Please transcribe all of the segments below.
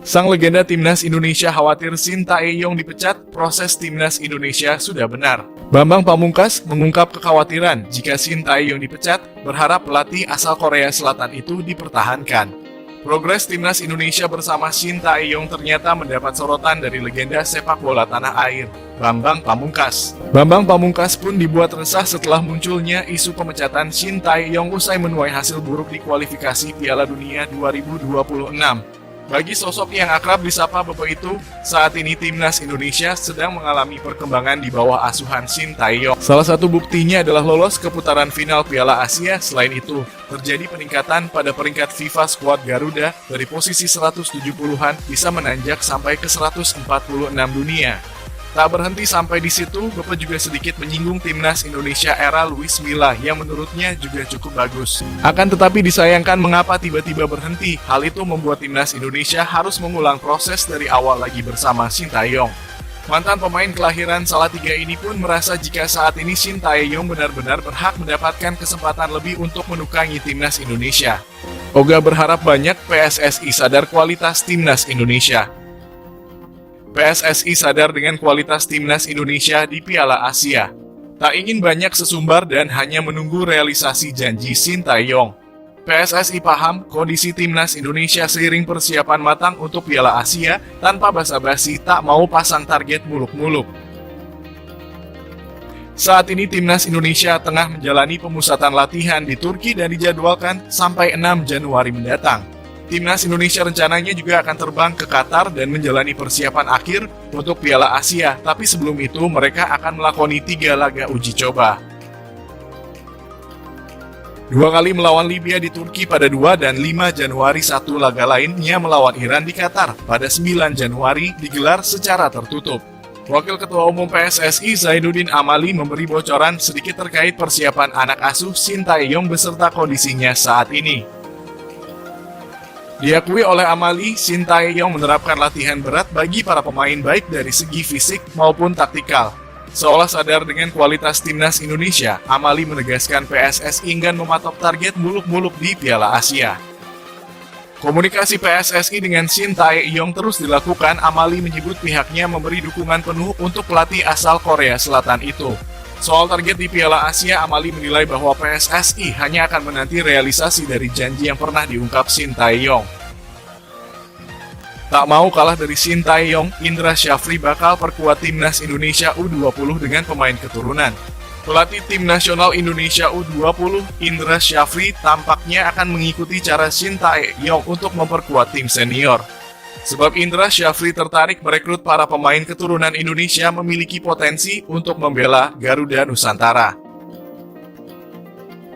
Sang legenda timnas Indonesia khawatir Sintayong dipecat, proses timnas Indonesia sudah benar. Bambang Pamungkas mengungkap kekhawatiran jika Sintayong dipecat, berharap pelatih asal Korea Selatan itu dipertahankan. Progres timnas Indonesia bersama Sintayong ternyata mendapat sorotan dari legenda sepak bola tanah air, Bambang Pamungkas. Bambang Pamungkas pun dibuat resah setelah munculnya isu pemecatan Sintayong usai menuai hasil buruk di kualifikasi Piala Dunia 2026. Bagi sosok yang akrab disapa Bobo itu, saat ini timnas Indonesia sedang mengalami perkembangan di bawah asuhan Sintayong. Salah satu buktinya adalah lolos ke putaran final Piala Asia. Selain itu, terjadi peningkatan pada peringkat FIFA skuad Garuda dari posisi 170-an bisa menanjak sampai ke 146 dunia. Tak berhenti sampai di situ, Bobo juga sedikit menyinggung timnas Indonesia era Luis Milla yang menurutnya juga cukup bagus. Akan tetapi disayangkan mengapa tiba-tiba berhenti. Hal itu membuat timnas Indonesia harus mengulang proses dari awal lagi bersama Sintayong. Mantan pemain kelahiran Salatiga ini pun merasa jika saat ini Sintayong benar-benar berhak mendapatkan kesempatan lebih untuk menukangi timnas Indonesia. Oga berharap banyak PSSI sadar kualitas timnas Indonesia. PSSI sadar dengan kualitas timnas Indonesia di Piala Asia. Tak ingin banyak sesumbar dan hanya menunggu realisasi janji Sintayong. PSSI paham kondisi timnas Indonesia seiring persiapan matang untuk Piala Asia tanpa basa-basi, tak mau pasang target muluk-muluk. Saat ini timnas Indonesia tengah menjalani pemusatan latihan di Turki dan dijadwalkan sampai 6 Januari mendatang. Timnas Indonesia rencananya juga akan terbang ke Qatar dan menjalani persiapan akhir untuk Piala Asia, tapi sebelum itu mereka akan melakoni 3 laga uji coba. 2 kali melawan Libya di Turki pada 2 dan 5 Januari, 1 laga lainnya melawan Iran di Qatar pada 9 Januari digelar secara tertutup. Wakil Ketua Umum PSSI Zainuddin Amali memberi bocoran sedikit terkait persiapan anak asuh Sintayong beserta kondisinya saat ini. Diakui oleh Amali, Sintayong menerapkan latihan berat bagi para pemain baik dari segi fisik maupun taktikal. Seolah sadar dengan kualitas timnas Indonesia, Amali menegaskan PSSI enggan mematok target muluk-muluk di Piala Asia. Komunikasi PSSI dengan Sintayong terus dilakukan. Amali menyebut pihaknya memberi dukungan penuh untuk pelatih asal Korea Selatan itu. Soal target di Piala Asia, Amali menilai bahwa PSSI hanya akan menanti realisasi dari janji yang pernah diungkap Sintayong. Tak mau kalah dari Sintayong, Indra Syafri bakal perkuat timnas Indonesia U20 dengan pemain keturunan. Pelatih tim nasional Indonesia U20, Indra Syafri, tampaknya akan mengikuti cara Sintayong untuk memperkuat tim senior. Sebab Indra Syafri tertarik merekrut para pemain keturunan Indonesia memiliki potensi untuk membela Garuda Nusantara.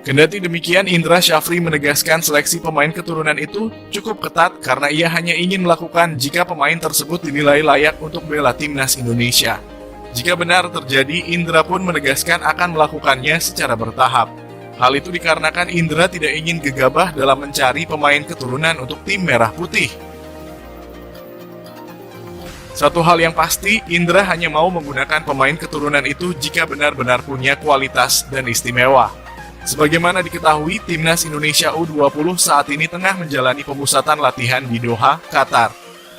Kendati demikian, Indra Syafri menegaskan seleksi pemain keturunan itu cukup ketat karena ia hanya ingin melakukan jika pemain tersebut dinilai layak untuk bela timnas Indonesia. Jika benar terjadi, Indra pun menegaskan akan melakukannya secara bertahap. Hal itu dikarenakan Indra tidak ingin gegabah dalam mencari pemain keturunan untuk tim merah putih. Satu hal yang pasti, Indra hanya mau menggunakan pemain keturunan itu jika benar-benar punya kualitas dan istimewa. Sebagaimana diketahui, timnas Indonesia U20 saat ini tengah menjalani pemusatan latihan di Doha, Qatar.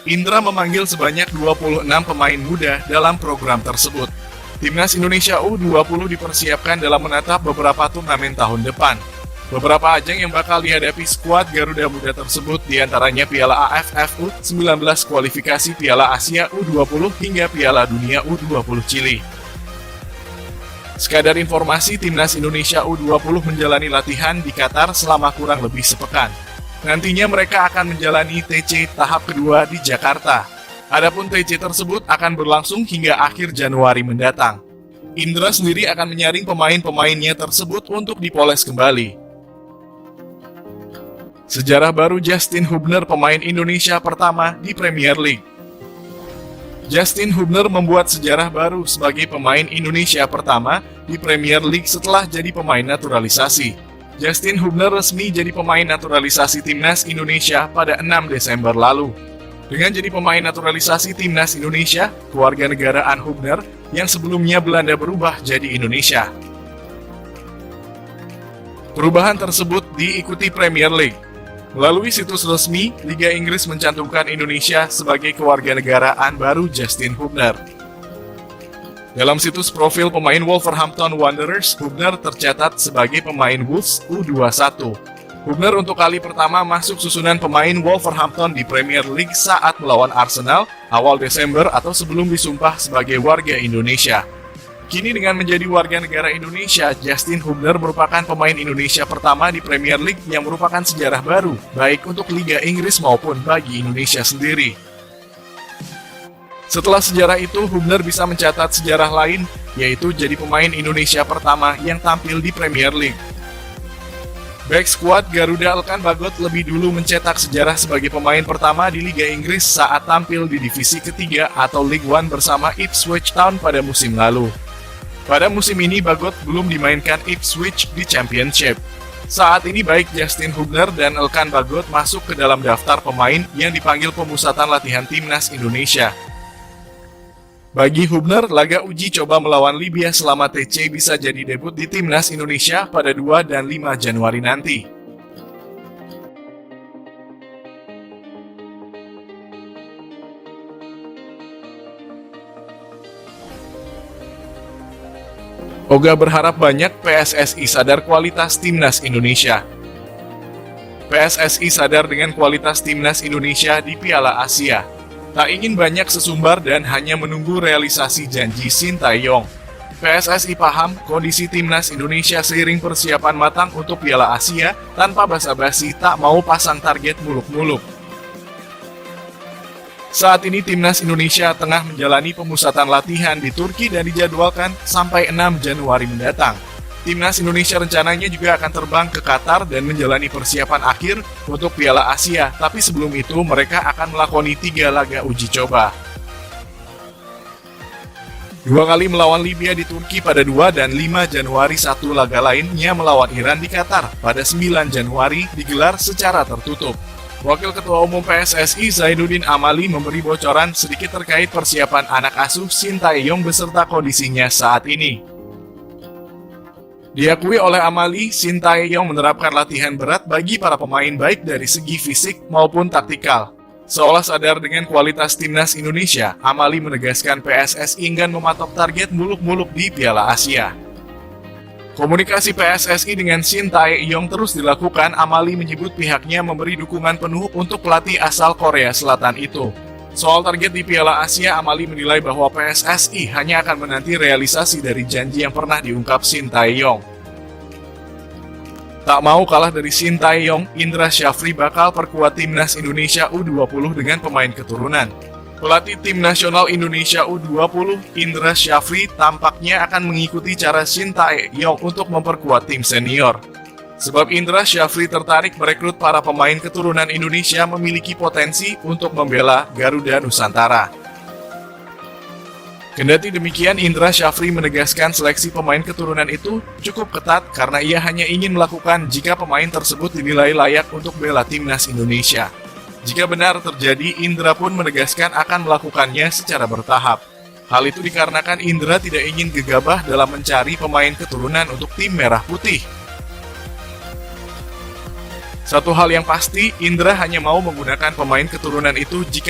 Indra memanggil sebanyak 26 pemain muda dalam program tersebut. Timnas Indonesia U20 dipersiapkan dalam menatap beberapa turnamen tahun depan. Beberapa ajang yang bakal dihadapi skuad Garuda Muda tersebut diantaranya Piala AFF U19 kualifikasi Piala Asia U20 hingga Piala Dunia U20 Chili. Sekadar informasi, timnas Indonesia U20 menjalani latihan di Qatar selama kurang lebih sepekan. Nantinya mereka akan menjalani TC tahap kedua di Jakarta. Adapun TC tersebut akan berlangsung hingga akhir Januari mendatang. Indra sendiri akan menyaring pemain-pemainnya tersebut untuk dipoles kembali. Sejarah baru Justin Hubner, pemain Indonesia pertama di Premier League. Justin Hubner membuat sejarah baru sebagai pemain Indonesia pertama di Premier League setelah jadi pemain naturalisasi. Justin Hubner resmi jadi pemain naturalisasi timnas Indonesia pada 6 Desember lalu. Dengan jadi pemain naturalisasi timnas Indonesia, kewarganegaraan Hubner yang sebelumnya Belanda berubah jadi Indonesia. Perubahan tersebut diikuti Premier League. Melalui situs resmi, Liga Inggris mencantumkan Indonesia sebagai kewarganegaraan baru Justin Hubner. Dalam situs profil pemain Wolverhampton Wanderers, Hubner tercatat sebagai pemain Wolves U21. Hubner untuk kali pertama masuk susunan pemain Wolverhampton di Premier League saat melawan Arsenal awal Desember atau sebelum disumpah sebagai warga Indonesia. Kini dengan menjadi warga negara Indonesia, Justin Hubner merupakan pemain Indonesia pertama di Premier League yang merupakan sejarah baru, baik untuk Liga Inggris maupun bagi Indonesia sendiri. Setelah sejarah itu, Hubner bisa mencatat sejarah lain, yaitu jadi pemain Indonesia pertama yang tampil di Premier League. Back squad Garuda Elkan Bagot lebih dulu mencetak sejarah sebagai pemain pertama di Liga Inggris saat tampil di divisi ketiga atau League One bersama Ipswich Town pada musim lalu. Pada musim ini, Bagot belum dimainkan Ipswich di Championship. Saat ini baik Justin Hubner dan Elkan Bagot masuk ke dalam daftar pemain yang dipanggil pemusatan latihan timnas Indonesia. Bagi Hubner, laga uji coba melawan Libya selama TC bisa jadi debut di timnas Indonesia pada 2 dan 5 Januari nanti. Oga berharap banyak PSSI sadar kualitas timnas Indonesia. PSSI sadar dengan kualitas timnas Indonesia di Piala Asia. Tak ingin banyak sesumbar dan hanya menunggu realisasi janji Sintayong. PSSI paham kondisi timnas Indonesia seiring persiapan matang untuk Piala Asia tanpa basa-basi tak mau pasang target muluk-muluk. Saat ini timnas Indonesia tengah menjalani pemusatan latihan di Turki dan dijadwalkan sampai 6 Januari mendatang. Timnas Indonesia rencananya juga akan terbang ke Qatar dan menjalani persiapan akhir untuk Piala Asia, tapi sebelum itu mereka akan melakoni 3 laga uji coba. 2 kali melawan Libya di Turki pada 2 dan 5 Januari, 1 laga lainnya melawan Iran di Qatar pada 9 Januari digelar secara tertutup. Wakil Ketua Umum PSSI Zainuddin Amali memberi bocoran sedikit terkait persiapan anak asuh Sintayong beserta kondisinya saat ini. Diakui oleh Amali, Sintayong menerapkan latihan berat bagi para pemain baik dari segi fisik maupun taktikal. Seolah sadar dengan kualitas timnas Indonesia, Amali menegaskan PSSI enggan mematok target muluk-muluk di Piala Asia. Komunikasi PSSI dengan Sintayong terus dilakukan. Amali menyebut pihaknya memberi dukungan penuh untuk pelatih asal Korea Selatan itu. Soal target di Piala Asia, Amali menilai bahwa PSSI hanya akan menanti realisasi dari janji yang pernah diungkap Sintayong. Tak mau kalah dari Sintayong, Indra Syafri bakal perkuat timnas Indonesia U20 dengan pemain keturunan. Pelatih tim nasional Indonesia U20, Indra Syafri, tampaknya akan mengikuti cara Sintayong untuk memperkuat tim senior. Sebab Indra Syafri tertarik merekrut para pemain keturunan Indonesia memiliki potensi untuk membela Garuda Nusantara. Kendati demikian, Indra Syafri menegaskan seleksi pemain keturunan itu cukup ketat karena ia hanya ingin melakukan jika pemain tersebut dinilai layak untuk bela timnas Indonesia. Jika benar terjadi, Indra pun menegaskan akan melakukannya secara bertahap. Hal itu dikarenakan Indra tidak ingin gegabah dalam mencari pemain keturunan untuk tim merah putih. Satu hal yang pasti, Indra hanya mau menggunakan pemain keturunan itu jika